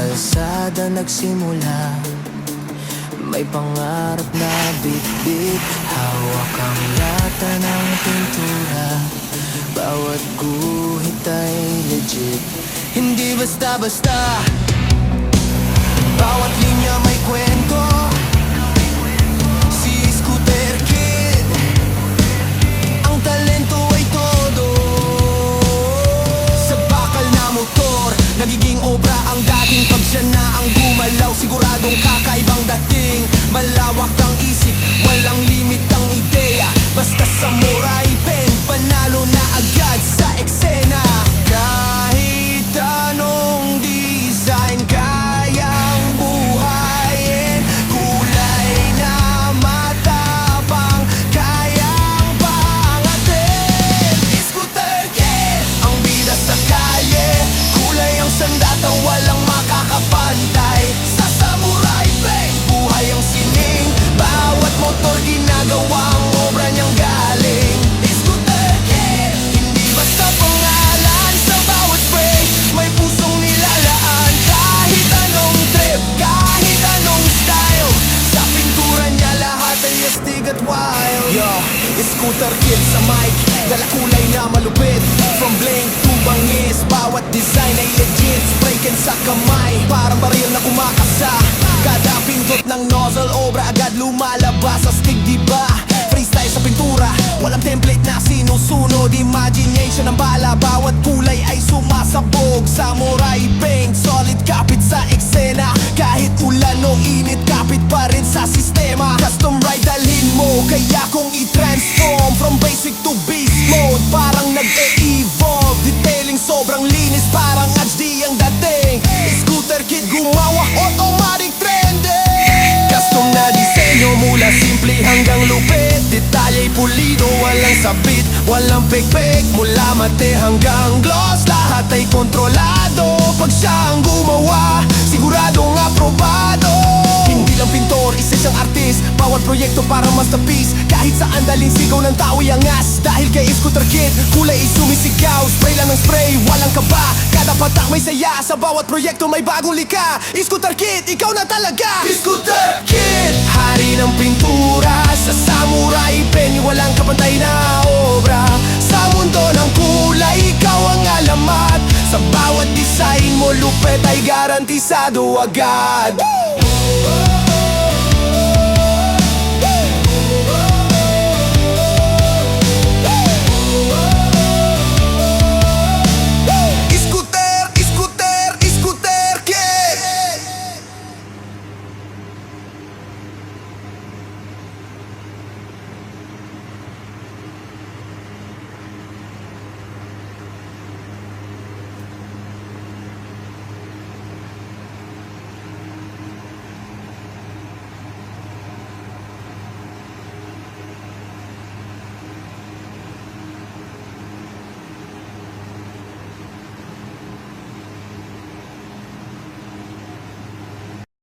kalsada nagsimula. May pangarap na bitbit, hawak ang lata ng pintura. Bawat guhit ay legit, hindi basta-basta. Bawat linya may kwento. Si Scooter Kid, ang talento ay todo. Sa bakal na motor, nagiging obra ang dating. Pag siya na ang gumalaw, siguradong kakaibang dating. Malawak ang isip, walang limit ang ideya. Basta samurai pen, panalo na agad sa eksena. Kahit anong design kayang buhayin, kulay na matapang kayang pangatin. Scooter Kid, ang bida sa kalye, kulay ang sandata, walang makakapantay. Sa samurai pen, buhay ang sining, bawat motor ginagawang obra niyang galing. Scooter Kid, hindi basta pangalan. Sa bawat spray, may pusong nilalaan. Kahit anong trip, kahit anong style, sa pintura niya lahat ay astig at wild. Yo, Scooter Kid sa mic, dala kulay na malupit. From bling to bangis, bawat design ay legit. Spray can sa kamay, parang baril na kumakasa. Kada pindot ng nozzle, obra agad lumalabas. Astig diba? Freestyle sa pintura, walang template na sinusunod. Imagination ang bala, bawat kulay ay sumasabog. Samurai paint, solid kapit sa eksena. Kahit ulan o init, kapit pa rin sa sistema. Custom ride dalhin mo, kaya kung i-transform from basic to beast mode, parang nag-e-evolve. Detailing sobrang linis, parang HD ang dating. Scooter Kid gumawa, automatic trending. Custom na disenyo mula simple hanggang lupit. Detalya'y pulido, walang sabit, walang pek-pek. Mula mate hanggang gloss, lahat ay kontrolado. Pag siya ang gumawa, siguradong aprobado. Hindi lang pintor, isa siyang artist. Bawat proyekto parang masterpiece. Kahit saan daling sigaw ng tao ay angas. Dahil kay Scooter Kid, kulay ay sumisigaw. Spray lang ng spray, walang kaba. Kada patak may saya, sa bawat proyekto may bagong lika. Scooter Kid, ikaw na talaga. Scooter Kid, hari ng pintura. Sa samurai pen, walang kapantay na obra. Sa mundo ng kulay, ikaw ang alamat. Sa bawat design mo, lupet ay garantisado agad.